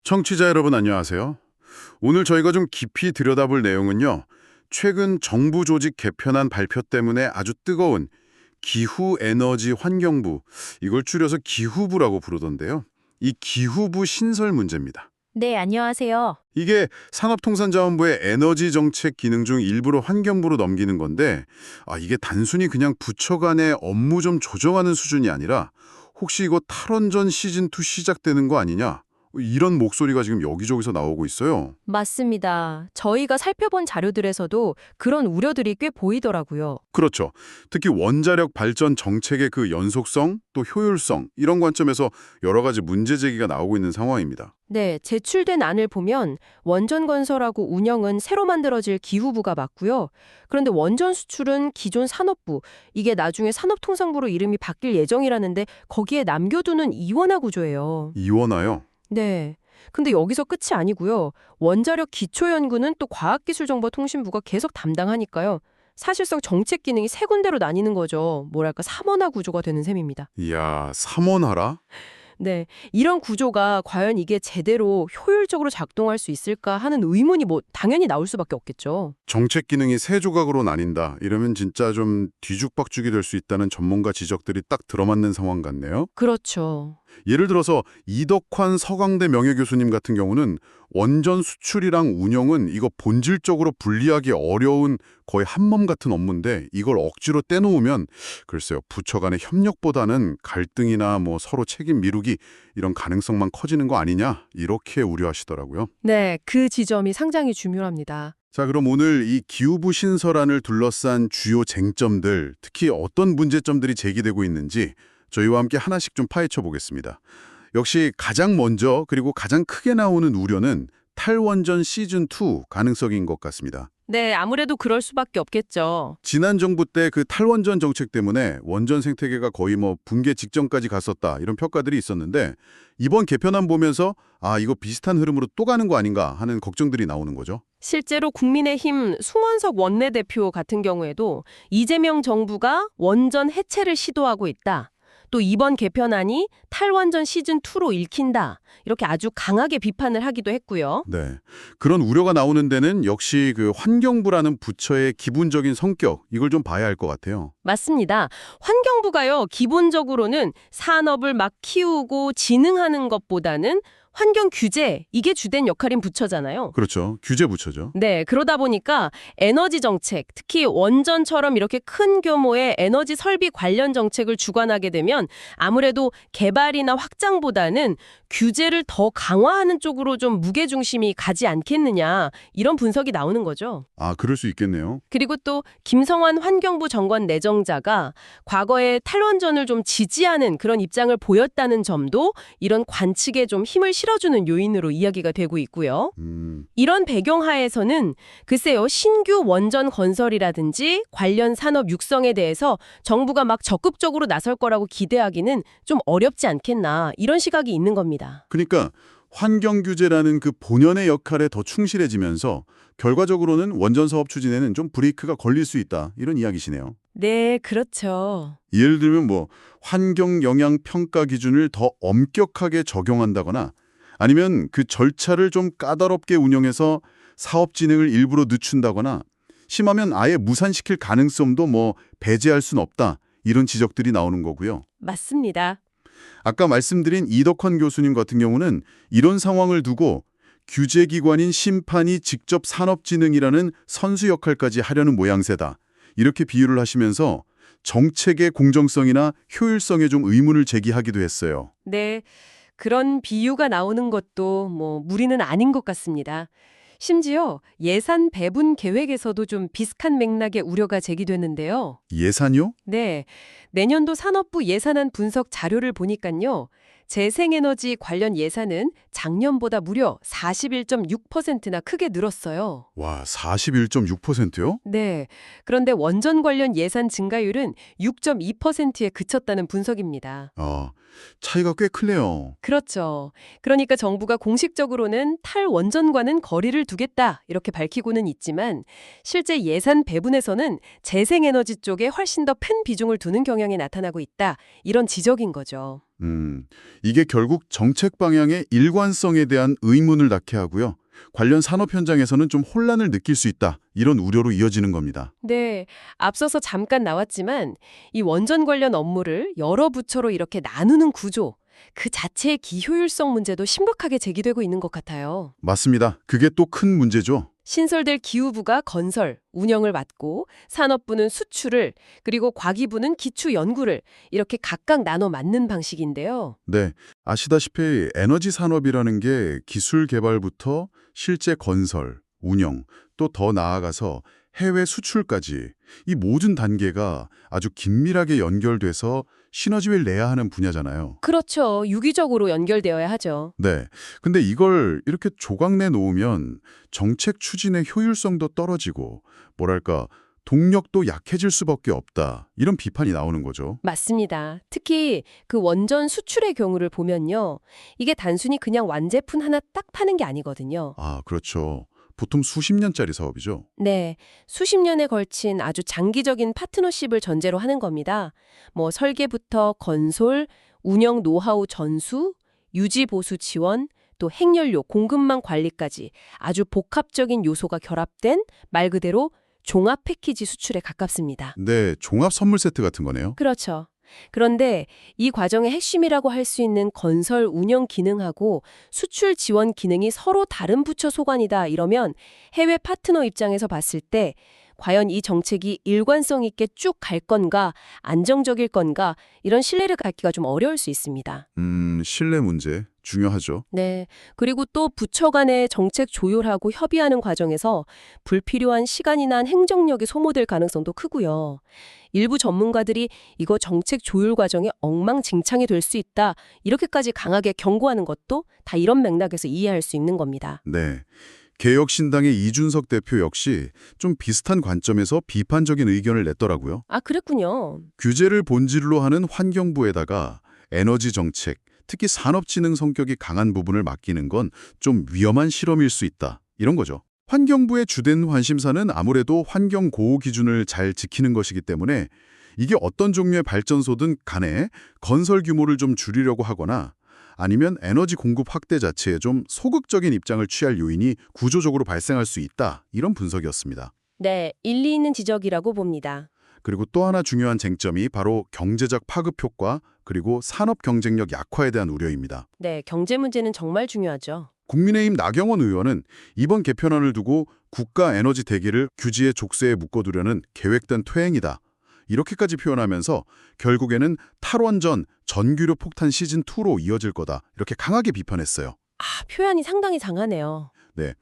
청취자 여러분 안녕하세요. 오늘 저희가 좀 깊이 들여다볼 내용은요. 최근 정부 조직 개편안 발표 때문에 아주 뜨거운 기후에너지환경부, 이걸 줄여서 기후부라고 부르던데요. 이 기후부 신설 문제입니다. 네, 안녕하세요. 이게 산업통상자원부의 에너지 정책 기능 중 일부를 환경부로 넘기는 건데 이게 단순히 그냥 부처 간의 업무 좀 조정하는 수준이 아니라 혹시 이거 탈원전 시즌2 시작되는 거 아니냐? 이런 목소리가 지금 여기저기서 나오고 있어요. 맞습니다. 저희가 살펴본 자료들에서도 그런 우려들이 꽤 보이더라고요. 그렇죠. 특히 원자력 발전 정책의 그 연속성, 또 효율성 이런 관점에서 여러 가지 문제 제기가 나오고 있는 상황입니다. 네, 제출된 안을 보면 원전 건설하고 운영은 새로 만들어질 기후부가 맞고요. 그런데 원전 수출은 기존 산업부, 이게 나중에 산업통상부로 이름이 바뀔 예정이라는데 거기에 남겨두는 이원화 구조예요. 이원화요? 네. 근데 여기서 끝이 아니고요. 원자력 기초연구는 또 과학기술정보통신부가 계속 담당하니까요. 사실상 정책 기능이 세 군데로 나뉘는 거죠. 뭐랄까 삼원화 구조가 되는 셈입니다. 이야, 삼원화라? 네. 이런 구조가 과연 이게 제대로 효율적으로 작동할 수 있을까 하는 의문이 당연히 나올 수밖에 없겠죠. 정책 기능이 세 조각으로 나뉜다. 이러면 진짜 좀 뒤죽박죽이 될 수 있다는 전문가 지적들이 딱 들어맞는 상황 같네요. 그렇죠. 예를 들어서 이덕환 서강대 명예교수님 같은 경우는 원전 수출이랑 운영은 이거 본질적으로 분리하기 어려운 거의 한몸 같은 업무인데 이걸 억지로 떼놓으면 글쎄요, 부처 간의 협력보다는 갈등이나 서로 책임 미루기 이런 가능성만 커지는 거 아니냐 이렇게 우려하시더라고요. 네, 그 지점이 상당히 중요합니다. 자, 그럼 오늘 이 기후부 신설안을 둘러싼 주요 쟁점들, 특히 어떤 문제점들이 제기되고 있는지 저희와 함께 하나씩 좀 파헤쳐 보겠습니다. 역시 가장 먼저 그리고 가장 크게 나오는 우려는 탈원전 시즌2 가능성인 것 같습니다. 네, 아무래도 그럴 수밖에 없겠죠. 지난 정부 때 그 탈원전 정책 때문에 원전 생태계가 거의 붕괴 직전까지 갔었다 이런 평가들이 있었는데 이번 개편안 보면서 이거 비슷한 흐름으로 또 가는 거 아닌가 하는 걱정들이 나오는 거죠. 실제로 국민의힘 송원석 원내대표 같은 경우에도 이재명 정부가 원전 해체를 시도하고 있다. 또 이번 개편안이 탈원전 시즌2로 읽힌다. 이렇게 아주 강하게 비판을 하기도 했고요. 네, 그런 우려가 나오는 데는 역시 그 환경부라는 부처의 기본적인 성격, 이걸 좀 봐야 할 것 같아요. 맞습니다. 환경부가요, 기본적으로는 산업을 막 키우고 진흥하는 것보다는 환경 규제, 이게 주된 역할인 부처잖아요. 그렇죠. 규제 부처죠. 네, 그러다 보니까 에너지 정책, 특히 원전처럼 이렇게 큰 규모의 에너지 설비 관련 정책을 주관하게 되면 아무래도 개발이나 확장보다는 규제를 더 강화하는 쪽으로 좀 무게중심이 가지 않겠느냐, 이런 분석이 나오는 거죠. 그럴 수 있겠네요. 그리고 또 김성환 환경부 정관 내정자가 과거에 탈원전을 좀 지지하는 그런 입장을 보였다는 점도 이런 관측에 좀 힘을 실어주는 요인으로 이야기가 되고 있고요. 이런 배경하에서는 글쎄요, 신규 원전 건설이라든지 관련 산업 육성에 대해서 정부가 막 적극적으로 나설 거라고 기대하기는 좀 어렵지 않겠나, 이런 시각이 있는 겁니다. 그러니까 환경 규제라는 그 본연의 역할에 더 충실해지면서 결과적으로는 원전 사업 추진에는 좀 브레이크가 걸릴 수 있다. 이런 이야기시네요. 네, 그렇죠. 예를 들면 환경 영향 평가 기준을 더 엄격하게 적용한다거나 아니면 그 절차를 좀 까다롭게 운영해서 사업 진행을 일부러 늦춘다거나 심하면 아예 무산시킬 가능성도 배제할 순 없다. 이런 지적들이 나오는 거고요. 맞습니다. 아까 말씀드린 이덕환 교수님 같은 경우는 이런 상황을 두고 규제기관인 심판이 직접 산업진흥이라는 선수 역할까지 하려는 모양새다. 이렇게 비유를 하시면서 정책의 공정성이나 효율성에 좀 의문을 제기하기도 했어요. 네, 그런 비유가 나오는 것도 무리는 아닌 것 같습니다. 심지어 예산 배분 계획에서도 좀 비슷한 맥락의 우려가 제기되는데요. 예산요? 네, 내년도 산업부 예산안 분석 자료를 보니까요. 재생에너지 관련 예산은 작년보다 무려 41.6%나 크게 늘었어요. 와, 41.6%요? 네, 그런데 원전 관련 예산 증가율은 6.2%에 그쳤다는 분석입니다. 차이가 꽤 크네요. 그렇죠. 그러니까 정부가 공식적으로는 탈원전과는 거리를 두겠다 이렇게 밝히고는 있지만 실제 예산 배분에서는 재생에너지 쪽에 훨씬 더 큰 비중을 두는 경향이 나타나고 있다. 이런 지적인 거죠. 이게 결국 정책 방향의 일관성에 대한 의문을 낳게 하고요. 관련 산업 현장에서는 좀 혼란을 느낄 수 있다. 이런 우려로 이어지는 겁니다. 네, 앞서서 잠깐 나왔지만 이 원전 관련 업무를 여러 부처로 이렇게 나누는 구조, 그 자체의 기효율성 문제도 심각하게 제기되고 있는 것 같아요. 맞습니다. 그게 또 큰 문제죠. 신설될 기후부가 건설, 운영을 맡고 산업부는 수출을, 그리고 과기부는 기초 연구를 이렇게 각각 나눠 맡는 방식인데요. 네, 아시다시피 에너지 산업이라는 게 기술 개발부터 실제 건설, 운영, 또 더 나아가서 해외 수출까지 이 모든 단계가 아주 긴밀하게 연결돼서 시너지를 내야 하는 분야잖아요. 그렇죠. 유기적으로 연결되어야 하죠. 네, 근데 이걸 이렇게 조각내 놓으면 정책 추진의 효율성도 떨어지고 뭐랄까 동력도 약해질 수밖에 없다. 이런 비판이 나오는 거죠. 맞습니다. 특히 그 원전 수출의 경우를 보면요. 이게 단순히 그냥 완제품 하나 딱 파는 게 아니거든요. 아, 그렇죠. 보통 수십 년짜리 사업이죠. 네, 수십 년에 걸친 아주 장기적인 파트너십을 전제로 하는 겁니다. 뭐 설계부터 건설, 운영 노하우 전수, 유지 보수 지원, 또 핵연료 공급망 관리까지 아주 복합적인 요소가 결합된 말 그대로 종합 패키지 수출에 가깝습니다. 네, 종합 선물 세트 같은 거네요. 그렇죠. 그런데 이 과정의 핵심이라고 할 수 있는 건설 운영 기능하고 수출 지원 기능이 서로 다른 부처 소관이다 이러면 해외 파트너 입장에서 봤을 때 과연 이 정책이 일관성 있게 쭉 갈 건가, 안정적일 건가 이런 신뢰를 갖기가 좀 어려울 수 있습니다. 신뢰 문제 중요하죠. 네. 그리고 또 부처 간의 정책 조율하고 협의하는 과정에서 불필요한 시간이나 행정력이 소모될 가능성도 크고요. 일부 전문가들이 이거 정책 조율 과정에 엉망진창이 될 수 있다. 이렇게까지 강하게 경고하는 것도 다 이런 맥락에서 이해할 수 있는 겁니다. 네. 개혁신당의 이준석 대표 역시 좀 비슷한 관점에서 비판적인 의견을 냈더라고요. 아, 그랬군요. 규제를 본질로 하는 환경부에다가 에너지 정책, 특히 산업진흥 성격이 강한 부분을 맡기는 건 좀 위험한 실험일 수 있다. 이런 거죠. 환경부의 주된 관심사는 아무래도 환경 보호 기준을 잘 지키는 것이기 때문에 이게 어떤 종류의 발전소든 간에 건설 규모를 좀 줄이려고 하거나 아니면 에너지 공급 확대 자체에 좀 소극적인 입장을 취할 요인이 구조적으로 발생할 수 있다. 이런 분석이었습니다. 네, 일리 있는 지적이라고 봅니다. 그리고 또 하나 중요한 쟁점이 바로 경제적 파급 효과 그리고 산업 경쟁력 약화에 대한 우려입니다. 네, 경제 문제는 정말 중요하죠. 국민의힘 나경원 의원은 이번 개편안을 두고 국가 에너지 대기를 규제의 족쇄에 묶어두려는 계획된 퇴행이다. 이렇게까지 표현하면서 결국에는 탈원전, 전기료 폭탄 시즌2로 이어질 거다. 이렇게 강하게 비판했어요. 아, 표현이 상당히 장하네요. 네.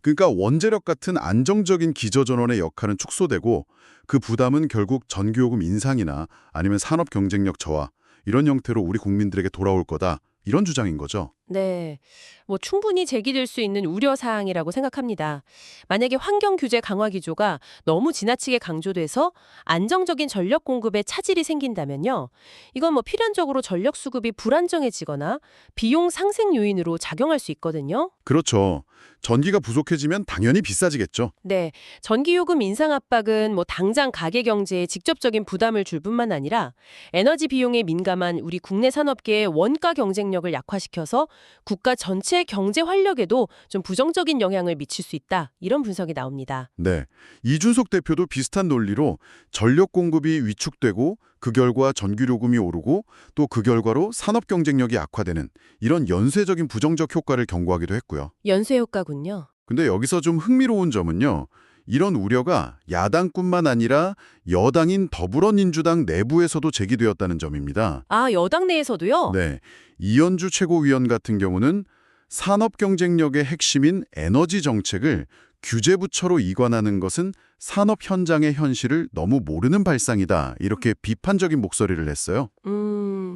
그러니까 원자력 같은 안정적인 기저전원의 역할은 축소되고 그 부담은 결국 전기요금 인상이나 아니면 산업 경쟁력 저하 이런 형태로 우리 국민들에게 돌아올 거다. 이런 주장인 거죠. 네, 뭐 충분히 제기될 수 있는 우려사항이라고 생각합니다. 만약에 환경 규제 강화 기조가 너무 지나치게 강조돼서 안정적인 전력 공급에 차질이 생긴다면요. 이건 뭐 필연적으로 전력 수급이 불안정해지거나 비용 상승 요인으로 작용할 수 있거든요. 그렇죠. 전기가 부족해지면 당연히 비싸지겠죠. 네, 전기요금 인상 압박은 뭐 당장 가계 경제에 직접적인 부담을 줄 뿐만 아니라 에너지 비용에 민감한 우리 국내 산업계의 원가 경쟁력을 약화시켜서 국가 전체 경제 활력에도 좀 부정적인 영향을 미칠 수 있다. 이런 분석이 나옵니다. 네. 이준석 대표도 비슷한 논리로 전력 공급이 위축되고 그 결과 전기요금이 오르고 또 그 결과로 산업 경쟁력이 악화되는 이런 연쇄적인 부정적 효과를 경고하기도 했고요. 연쇄 효과군요. 근데 여기서 좀 흥미로운 점은요. 이런 우려가 야당뿐만 아니라 여당인 더불어민주당 내부에서도 제기되었다는 점입니다. 아, 여당 내에서도요? 네. 이현주 최고위원 같은 경우는 산업 경쟁력의 핵심인 에너지 정책을 규제부처로 이관하는 것은 산업 현장의 현실을 너무 모르는 발상이다. 이렇게 비판적인 목소리를 냈어요.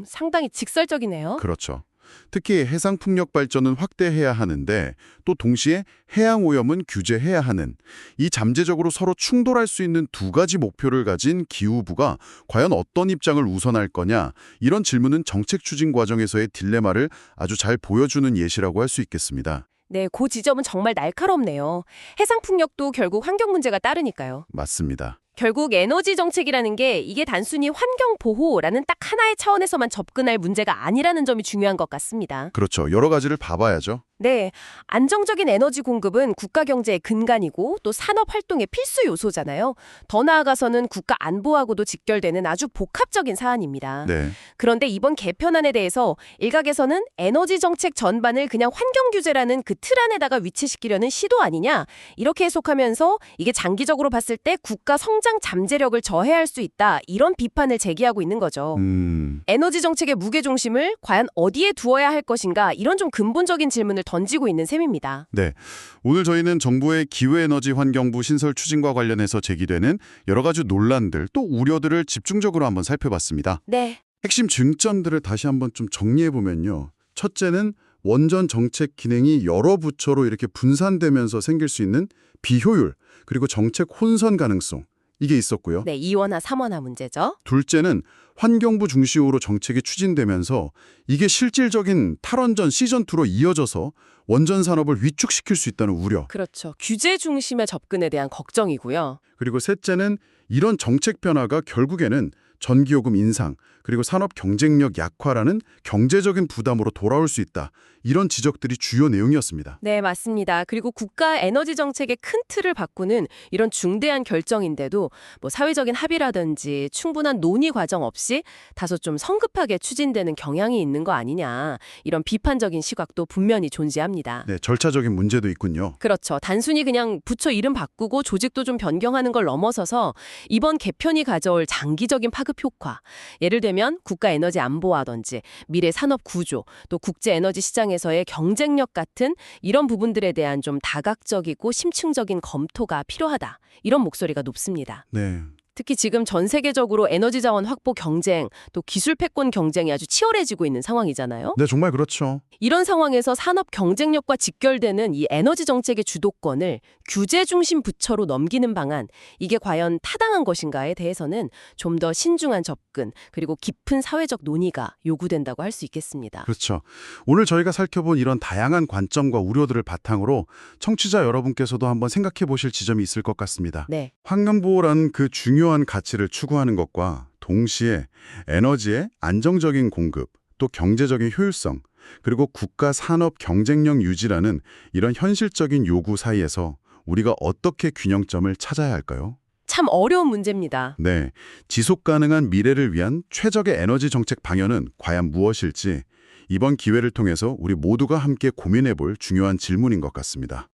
상당히 직설적이네요. 그렇죠. 특히 해상풍력 발전은 확대해야 하는데 또 동시에 해양오염은 규제해야 하는 이 잠재적으로 서로 충돌할 수 있는 두 가지 목표를 가진 기후부가 과연 어떤 입장을 우선할 거냐 이런 질문은 정책 추진 과정에서의 딜레마를 아주 잘 보여주는 예시라고 할 수 있겠습니다. 네, 그 지점은 정말 날카롭네요. 해상풍력도 결국 환경 문제가 따르니까요. 맞습니다. 결국 에너지 정책이라는 게 이게 단순히 환경 보호라는 딱 하나의 차원에서만 접근할 문제가 아니라는 점이 중요한 것 같습니다. 그렇죠. 여러 가지를 봐봐야죠. 네, 안정적인 에너지 공급은 국가 경제의 근간이고 또 산업 활동의 필수 요소잖아요. 더 나아가서는 국가 안보하고도 직결되는 아주 복합적인 사안입니다. 네. 그런데 이번 개편안에 대해서 일각에서는 에너지 정책 전반을 그냥 환경 규제라는 그 틀 안에다가 위치시키려는 시도 아니냐, 이렇게 해석하면서 이게 장기적으로 봤을 때 국가 성장 잠재력을 저해할 수 있다, 이런 비판을 제기하고 있는 거죠. 에너지 정책의 무게중심을 과연 어디에 두어야 할 것인가, 이런 좀 근본적인 질문을 던지고 있는 셈입니다. 네. 오늘 저희는 정부의 기후에너지 환경부 신설 추진과 관련해서 제기되는 여러 가지 논란들 또 우려들을 집중적으로 한번 살펴봤습니다. 네. 핵심 쟁점들을 다시 한번 좀 정리해보면요. 첫째는 원전 정책 기능이 여러 부처로 이렇게 분산되면서 생길 수 있는 비효율, 그리고 정책 혼선 가능성, 이게 있었고요. 네, 2원화, 3원화 문제죠. 둘째는 환경부 중심으로 정책이 추진되면서 이게 실질적인 탈원전 시즌2로 이어져서 원전 산업을 위축시킬 수 있다는 우려. 그렇죠. 규제 중심의 접근에 대한 걱정이고요. 그리고 셋째는 이런 정책 변화가 결국에는 전기요금 인상, 그리고 산업 경쟁력 약화라는 경제적인 부담으로 돌아올 수 있다. 이런 지적들이 주요 내용이었습니다. 네, 맞습니다. 그리고 국가 에너지 정책의 큰 틀을 바꾸는 이런 중대한 결정인데도 뭐 사회적인 합의라든지 충분한 논의 과정 없이 다소 좀 성급하게 추진되는 경향이 있는 거 아니냐, 이런 비판적인 시각도 분명히 존재합니다. 네, 절차적인 문제도 있군요. 그렇죠. 단순히 그냥 부처 이름 바꾸고 조직도 좀 변경하는 걸 넘어서서 이번 개편이 가져올 장기적인 파급 효과, 예를 들면 국가 에너지 안보화든지 미래 산업 구조, 또 국제 에너지 시장에서의 경쟁력 같은 이런 부분들에 대한 좀 다각적이고 심층적인 검토가 필요하다, 이런 목소리가 높습니다. 네. 특히 지금 전 세계적으로 에너지 자원 확보 경쟁, 또 기술 패권 경쟁이 아주 치열해지고 있는 상황이잖아요. 네, 정말 그렇죠. 이런 상황에서 산업 경쟁력과 직결되는 이 에너지 정책의 주도권을 규제 중심 부처로 넘기는 방안, 이게 과연 타당한 것인가에 대해서는 좀 더 신중한 접근, 그리고 깊은 사회적 논의가 요구된다고 할 수 있겠습니다. 그렇죠. 오늘 저희가 살펴본 이런 다양한 관점과 우려들을 바탕으로 청취자 여러분께서도 한번 생각해 보실 지점이 있을 것 같습니다. 네. 환경보호라는 그 중요한 가치를 추구하는 것과 동시에 에너지의 안정적인 공급, 또 경제적인 효율성, 그리고 국가 산업 경쟁력 유지라는 이런 현실적인 요구 사이에서 우리가 어떻게 균형점을 찾아야 할까요? 참 어려운 문제입니다. 네, 지속 가능한 미래를 위한 최적의 에너지 정책 방향은 과연 무엇일지 이번 기회를 통해서 우리 모두가 함께 고민해 볼 중요한 질문인 것 같습니다.